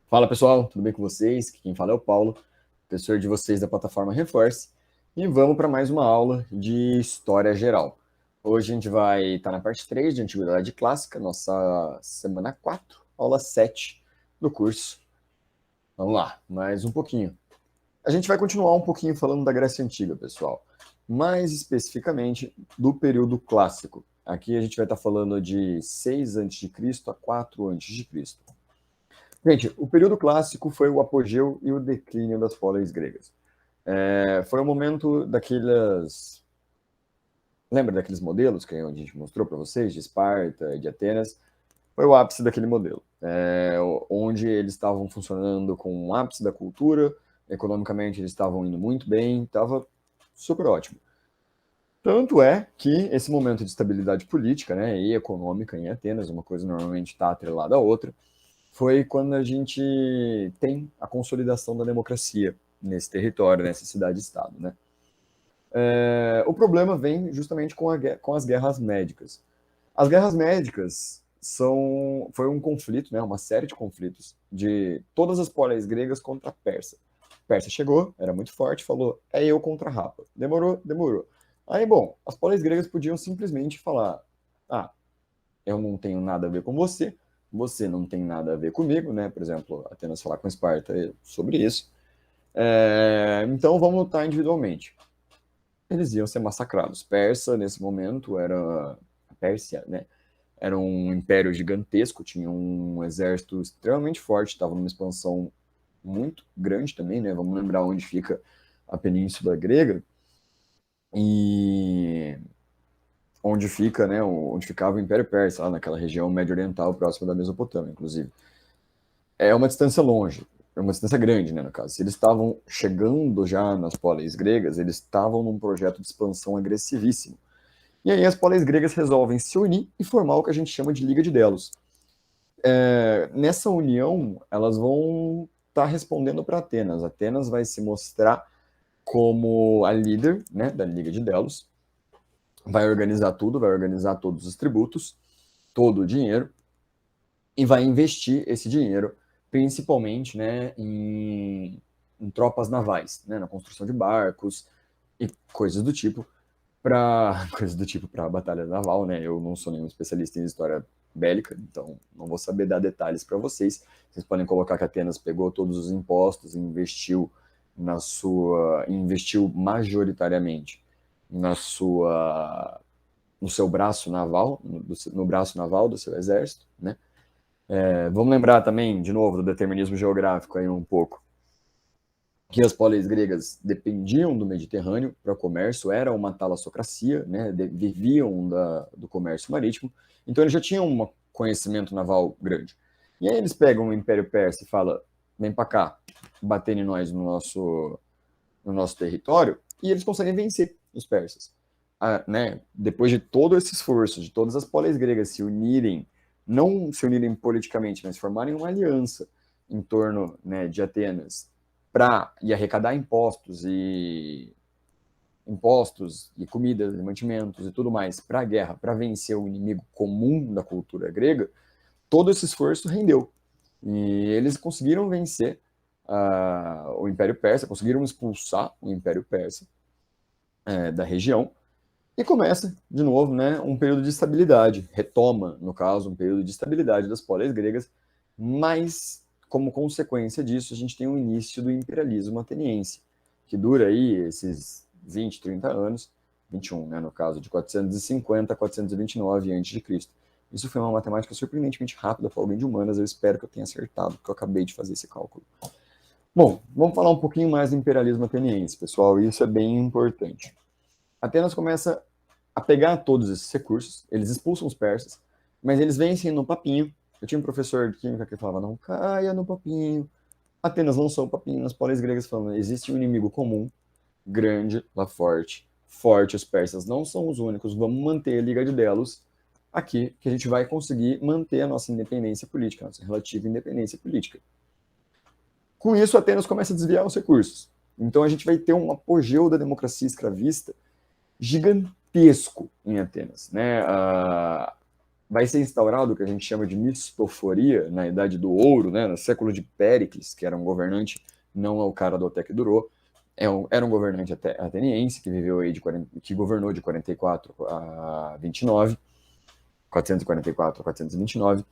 Fala pessoal, tudo bem com vocês? Quem fala é o Paulo, professor de vocês da plataforma Reforce, e vamos para mais uma aula de História Geral. Hoje a gente vai estar na parte 3 de Antiguidade Clássica, nossa semana 4, aula 7 do curso. Vamos lá, mais um pouquinho. A gente vai continuar um pouquinho falando da Grécia Antiga, pessoal, mais especificamente do período clássico. Aqui a gente vai estar falando de 6 a.C. a 4 a.C. Gente, o período clássico foi o apogeu e o declínio das polis gregas. Foi o momento daqueles... Lembra daqueles modelos que a gente mostrou para vocês, de Esparta e de Atenas? Foi o ápice daquele modelo, onde eles estavam funcionando com o ápice da cultura, economicamente eles estavam indo muito bem, estava super ótimo. Tanto é que esse momento de estabilidade política, né, e econômica em Atenas, uma coisa normalmente está atrelada à outra, foi quando a gente tem a consolidação da democracia nesse território, nessa cidade-estado, né? O problema vem justamente com as guerras médicas. As guerras médicas foi um conflito, né, uma série de conflitos de todas as polis gregas contra a Pérsia. A Pérsia chegou, era muito forte, falou, é eu contra a Rapa. Demorou, demorou. Aí, bom, as polis gregas podiam simplesmente falar, eu não tenho nada a ver com você, você não tem nada a ver comigo, né? Por exemplo, Atenas falar com Esparta sobre isso. Então vamos lutar individualmente. Eles iam ser massacrados. Persa, nesse momento, era a Pérsia, né? Era um império gigantesco, tinha um exército extremamente forte, estava numa expansão muito grande também, né? Vamos lembrar onde fica a Península Grega. E onde fica, né, onde ficava o Império Persa, lá naquela região médio oriental, próxima da Mesopotâmia, inclusive. É uma distância longe, é uma distância grande, né, no caso. Se eles estavam chegando já nas polis gregas, eles estavam num projeto de expansão agressivíssimo. E aí as polis gregas resolvem se unir e formar o que a gente chama de Liga de Delos. Nessa união, elas vão estar respondendo para Atenas. Atenas vai se mostrar como a líder, né, da Liga de Delos, vai organizar tudo, vai organizar todos os tributos, todo o dinheiro, e vai investir esse dinheiro principalmente, né, em tropas navais, né, na construção de barcos e coisas do tipo para a batalha naval, né? Eu não sou nenhum especialista em história bélica, então não vou saber dar detalhes para vocês. Vocês podem colocar que Atenas pegou todos os impostos e investiu majoritariamente no seu braço naval, no braço naval do seu exército, né? Vamos lembrar também, de novo, do determinismo geográfico aí um pouco, que as polis gregas dependiam do Mediterrâneo para o comércio, era uma talassocracia, né? Viviam do comércio marítimo, então eles já tinham um conhecimento naval grande. E aí eles pegam o Império Persa e falam, vem para cá, bater em nós no nosso território, e eles conseguem vencer os persas. Né? Depois de todo esse esforço, de todas as polis gregas se unirem, não se unirem politicamente, mas formarem uma aliança em torno, né, de Atenas para arrecadar impostos e comidas e mantimentos e tudo mais para a guerra, para vencer o inimigo comum da cultura grega, todo esse esforço rendeu. E eles conseguiram vencer o Império Persa, conseguiram expulsar o Império Persa da região, e começa, de novo, né, um período de estabilidade, retoma, no caso, um período de estabilidade das polis gregas, mas, como consequência disso, a gente tem o início do imperialismo ateniense, que dura aí esses 20, 30 anos, 21, né, no caso, de 450 a 429 a.C. Isso foi uma matemática surpreendentemente rápida para alguém de humanas, eu espero que eu tenha acertado, porque eu acabei de fazer esse cálculo. Bom, vamos falar um pouquinho mais do imperialismo ateniense, pessoal, e isso é bem importante. Atenas começa a pegar todos esses recursos, eles expulsam os persas, mas eles vencem no papinho. Eu tinha um professor de química que falava, não caia no papinho. Atenas lançou o papinho nas polis gregas falando, existe um inimigo comum, grande, lá forte, os persas não são os únicos, vamos manter a Liga de Delos aqui, que a gente vai conseguir manter a nossa independência política, a nossa relativa independência política. Com isso, Atenas começa a desviar os recursos. Então a gente vai ter um apogeu da democracia escravista gigantesco em Atenas, né? vai ser instaurado o que a gente chama de mistoforia na Idade do Ouro, né, no século de Péricles, que era um governante, não é o cara do até que durou, era um governante ateniense que viveu aí que governou de 44 a 29, 444 a 429.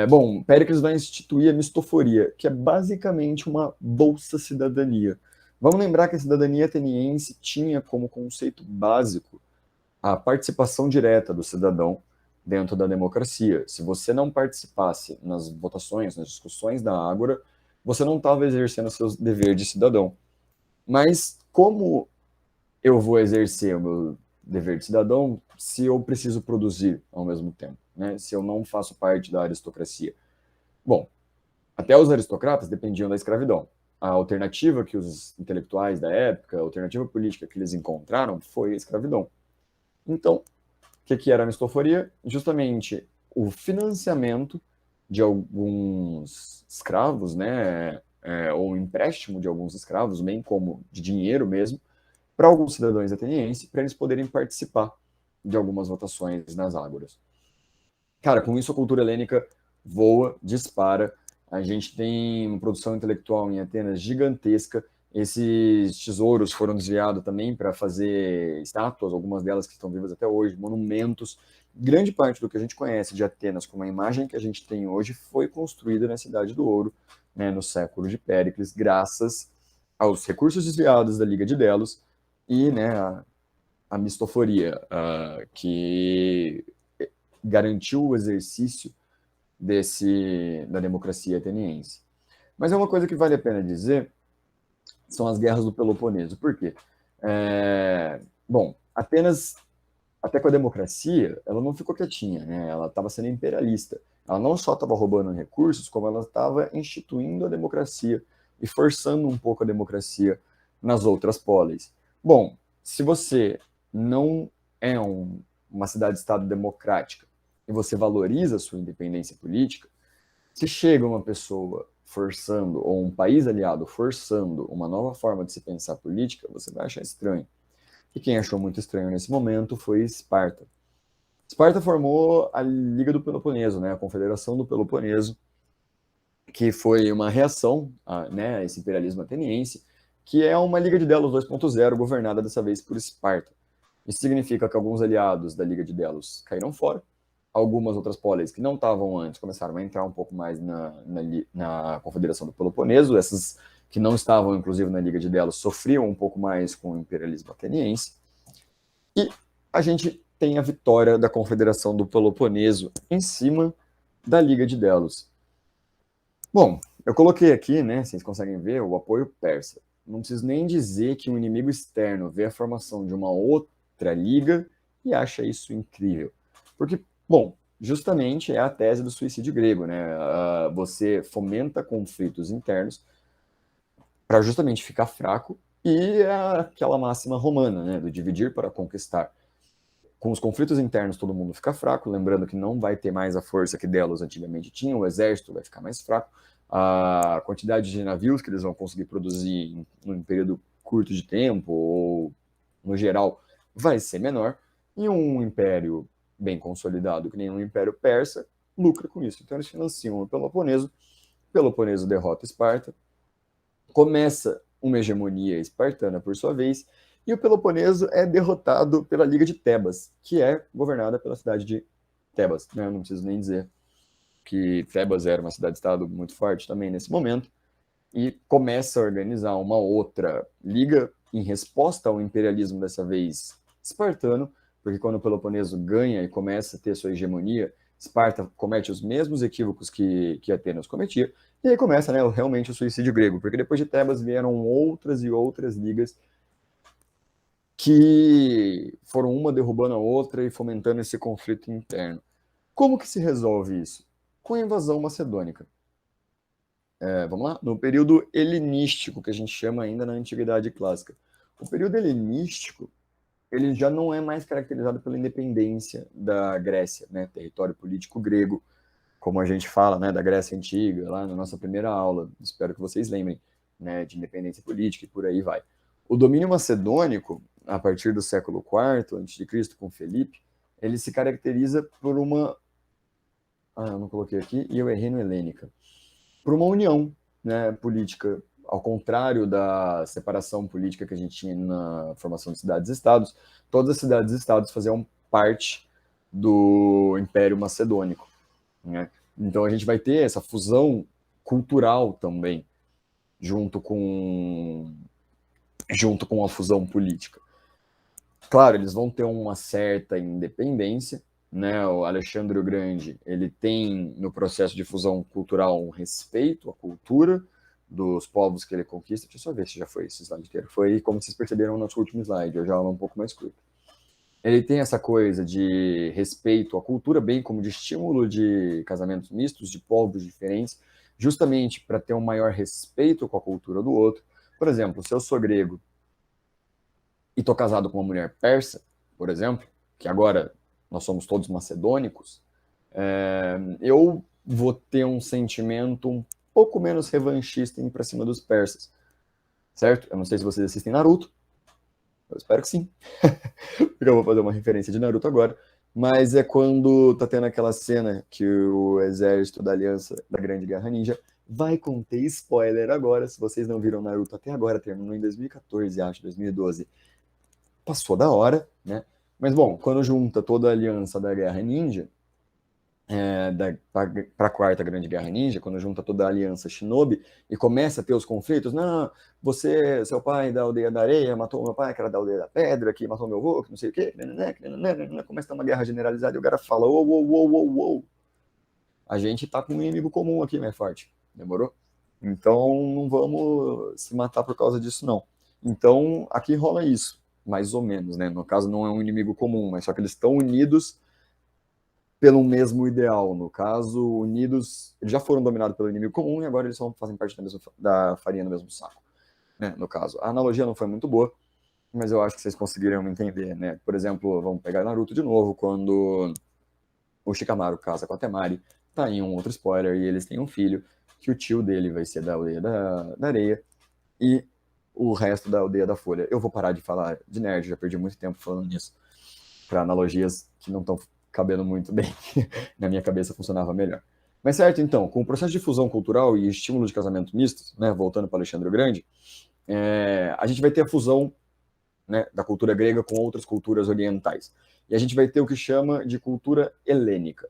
Bom, Péricles vai instituir a mistoforia, que é basicamente uma bolsa cidadania. Vamos lembrar que a cidadania ateniense tinha como conceito básico a participação direta do cidadão dentro da democracia. Se você não participasse nas votações, nas discussões da Ágora, você não estava exercendo seus deveres de cidadão. Mas como eu vou exercer o meu dever de cidadão se eu preciso produzir ao mesmo tempo, né? Se eu não faço parte da aristocracia? Bom, até os aristocratas dependiam da escravidão. A alternativa que os intelectuais da época, a alternativa política que eles encontraram foi a escravidão. Então, o que era a mistoforia? Justamente o financiamento de alguns escravos, né, ou o empréstimo de alguns escravos, bem como de dinheiro mesmo, para alguns cidadãos atenienses, para eles poderem participar de algumas votações nas ágoras. Cara, com isso a cultura helênica voa, dispara. A gente tem uma produção intelectual em Atenas gigantesca. Esses tesouros foram desviados também para fazer estátuas, algumas delas que estão vivas até hoje, monumentos. Grande parte do que a gente conhece de Atenas, como a imagem que a gente tem hoje, foi construída na Cidade do Ouro, né, no século de Péricles, graças aos recursos desviados da Liga de Delos e, né, a mistoforia, que garantiu o exercício da democracia ateniense. Mas é uma coisa que vale a pena dizer, são as guerras do Peloponeso. Por quê? Bom, Atenas, até com a democracia, ela não ficou quietinha, né? Ela estava sendo imperialista. Ela não só estava roubando recursos, como ela estava instituindo a democracia e forçando um pouco a democracia nas outras polis. Bom, se você não é uma cidade-estado democrática e você valoriza a sua independência política, se chega uma pessoa forçando, ou um país aliado forçando uma nova forma de se pensar política, você vai achar estranho. E quem achou muito estranho nesse momento foi Esparta. Esparta formou a Liga do Peloponeso, né, a Confederação do Peloponeso, que foi uma reação a esse imperialismo ateniense, que é uma Liga de Delos 2.0, governada dessa vez por Esparta. Isso significa que alguns aliados da Liga de Delos caíram fora, algumas outras polis que não estavam antes começaram a entrar um pouco mais na Confederação do Peloponeso, essas que não estavam, inclusive, na Liga de Delos, sofriam um pouco mais com o imperialismo ateniense, e a gente tem a vitória da Confederação do Peloponeso em cima da Liga de Delos. Bom, eu coloquei aqui, né, vocês conseguem ver, o apoio persa. Não preciso nem dizer que um inimigo externo vê a formação de uma outra liga e acha isso incrível. Porque, bom, justamente é a tese do suicídio grego, né? Você fomenta conflitos internos para justamente ficar fraco e é aquela máxima romana, né, do dividir para conquistar. Com os conflitos internos, todo mundo fica fraco, lembrando que não vai ter mais a força que Delos antigamente tinha, o exército vai ficar mais fraco, a quantidade de navios que eles vão conseguir produzir em um período curto de tempo, ou no geral, vai ser menor, e um império bem consolidado, que nem um império persa, lucra com isso. Então eles financiam o Peloponeso derrota Esparta, começa uma hegemonia espartana por sua vez, e o Peloponeso é derrotado pela Liga de Tebas, que é governada pela cidade de Tebas. Né? Não preciso nem dizer que Tebas era uma cidade-estado muito forte também nesse momento, e começa a organizar uma outra liga em resposta ao imperialismo, dessa vez espartano, porque quando o Peloponeso ganha e começa a ter sua hegemonia, Esparta comete os mesmos equívocos que Atenas cometia, e aí começa, né, realmente o suicídio grego, porque depois de Tebas vieram outras e outras ligas que foram uma derrubando a outra e fomentando esse conflito interno. Como que se resolve isso? Com a invasão macedônica. Vamos lá? No período helenístico, que a gente chama ainda na Antiguidade Clássica. O período helenístico, ele já não é mais caracterizado pela independência da Grécia, né, território político grego, como a gente fala, né, da Grécia Antiga, lá na nossa primeira aula, espero que vocês lembrem, né, de independência política e por aí vai. O domínio macedônico, a partir do século IV a.C., com Felipe, ele se caracteriza por uma... eu não coloquei aqui, e eu errei no helênica. Por uma união, né, política, ao contrário da separação política que a gente tinha na formação de cidades-estados, todas as cidades-estados faziam parte do Império Macedônico, né? Então a gente vai ter essa fusão cultural também, junto com a fusão política. Claro, eles vão ter uma certa independência, né? O Alexandre o Grande, ele tem no processo de fusão cultural um respeito à cultura dos povos que ele conquista. Deixa eu só ver se já foi esse slide inteiro. Foi como vocês perceberam no nosso último slide, eu já ela um pouco mais curta. Ele tem essa coisa de respeito à cultura, bem como de estímulo de casamentos mistos, de povos diferentes, justamente para ter um maior respeito com a cultura do outro. Por exemplo, se eu sou grego e estou casado com uma mulher persa, por exemplo, que agora nós somos todos macedônicos, eu vou ter um sentimento um pouco menos revanchista em ir para cima dos persas, certo? Eu não sei se vocês assistem Naruto, eu espero que sim, porque eu vou fazer uma referência de Naruto agora, mas é quando tá tendo aquela cena que o exército da Aliança da Grande Guerra Ninja vai conter spoiler agora, se vocês não viram Naruto até agora, terminou em 2014, acho, 2012. Passou da hora, né? Mas, bom, quando junta toda a aliança da Guerra Ninja, para a Quarta Grande Guerra Ninja, quando junta toda a aliança Shinobi e começa a ter os conflitos, não, você, seu pai da aldeia da areia, matou meu pai, que era da aldeia da pedra, que matou meu avô, que não sei o quê, começa a ter uma guerra generalizada e o cara fala, uou, a gente tá com um inimigo comum aqui, mais forte, demorou? Então não vamos se matar por causa disso, não. Então aqui rola isso, mais ou menos, né? No caso não é um inimigo comum, mas só que eles estão unidos pelo mesmo ideal. No caso, unidos, eles já foram dominados pelo inimigo comum e agora eles fazem parte da farinha no mesmo saco, né? No caso, a analogia não foi muito boa, mas eu acho que vocês conseguiram me entender, né? Por exemplo, vamos pegar Naruto de novo, quando o Shikamaru casa com a Temari, tá aí um outro spoiler, e eles têm um filho, que o tio dele vai ser da aldeia da areia, e o resto da aldeia da folha. Eu vou parar de falar de nerd, já perdi muito tempo falando nisso, para analogias que não estão cabendo muito bem. Na minha cabeça funcionava melhor. Mas certo, então, com o processo de fusão cultural e estímulo de casamento mistos, né, voltando para Alexandre o Grande, a gente vai ter a fusão, né, da cultura grega com outras culturas orientais. E a gente vai ter o que chama de cultura helênica.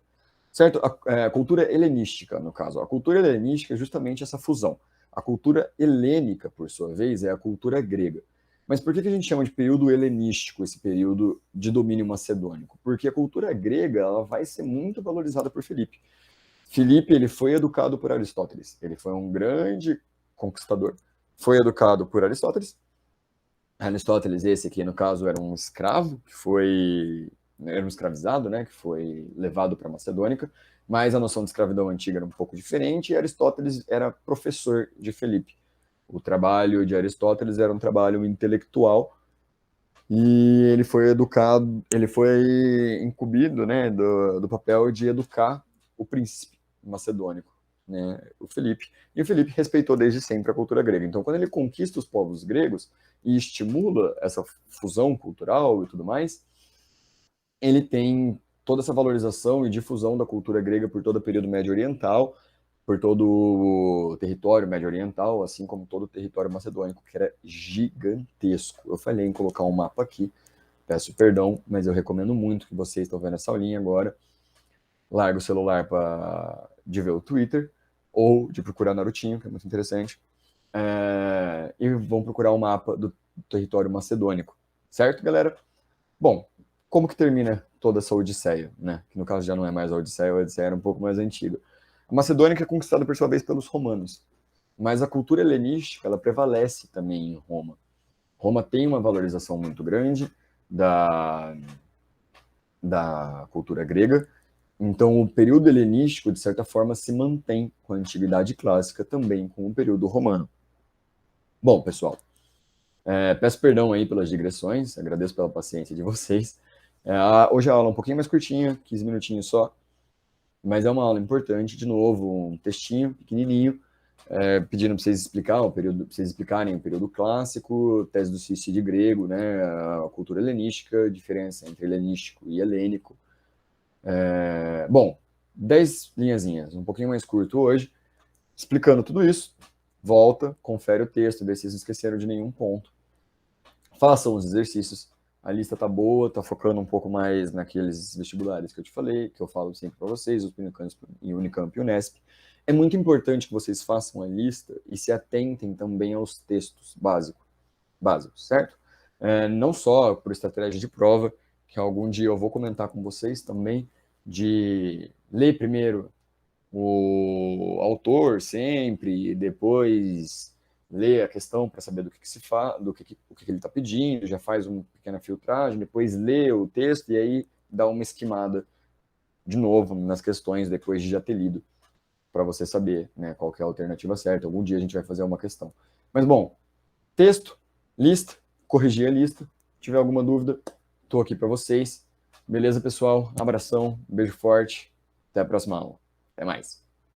Certo? A cultura helenística, no caso. A cultura helenística é justamente essa fusão. A cultura helênica, por sua vez, é a cultura grega. Mas por que a gente chama de período helenístico, esse período de domínio macedônico? Porque a cultura grega ela vai ser muito valorizada por Filipe. Filipe ele foi educado por Aristóteles. Ele foi um grande conquistador. Foi educado por Aristóteles. Aristóteles, esse aqui, no caso, era um escravo, era um escravizado, né, que foi levado para a Macedônica, mas a noção de escravidão antiga era um pouco diferente, e Aristóteles era professor de Filipe. O trabalho de Aristóteles era um trabalho intelectual, e ele foi educado, ele foi incumbido, né, do papel de educar o príncipe macedônico, né, o Filipe. E o Filipe respeitou desde sempre a cultura grega. Então, quando ele conquista os povos gregos e estimula essa fusão cultural e tudo mais, ele tem toda essa valorização e difusão da cultura grega por todo o período médio oriental, por todo o território médio oriental, assim como todo o território macedônico, que era gigantesco. Eu falhei em colocar um mapa aqui, peço perdão, mas eu recomendo muito que vocês estão vendo essa aulinha agora, larga o celular de ver o Twitter, ou de procurar Narutinho, que é muito interessante, e vão procurar o mapa do território macedônico. Certo, galera? Bom, como que termina toda essa odisseia, né? Que no caso já não é mais a Odisseia era um pouco mais antiga. A Macedônia é conquistada, por sua vez, pelos romanos. Mas a cultura helenística, ela prevalece também em Roma. Roma tem uma valorização muito grande da cultura grega. Então, o período helenístico, de certa forma, se mantém com a antiguidade clássica, também com o período romano. Bom, pessoal, peço perdão aí pelas digressões, agradeço pela paciência de vocês. Hoje a aula é um pouquinho mais curtinha, 15 minutinhos só, mas é uma aula importante, de novo, um textinho pequenininho, pedindo para vocês explicarem o período clássico, tese do suicídio grego, né, a cultura helenística, diferença entre helenístico e helênico. Bom, 10 linhazinhas, um pouquinho mais curto hoje, explicando tudo isso. Volta, confere o texto, vê se vocês não esqueceram de nenhum ponto. Façam os exercícios. A lista tá boa, tá focando um pouco mais naqueles vestibulares que eu te falei, que eu falo sempre para vocês, os Unicamp e Unesp. É muito importante que vocês façam a lista e se atentem também aos textos básicos, certo? Não só por estratégia de prova, que algum dia eu vou comentar com vocês também, de ler primeiro o autor sempre, e depois ler a questão para saber do que se fala, o que ele está pedindo, já faz uma pequena filtragem, depois lê o texto e aí dá uma esquimada de novo nas questões depois de já ter lido, para você saber, né, qual que é a alternativa certa. Algum dia a gente vai fazer uma questão. Mas bom, texto, lista, corrigir a lista. Se tiver alguma dúvida, estou aqui para vocês. Beleza, pessoal? Abração, beijo forte. Até a próxima aula. Até mais.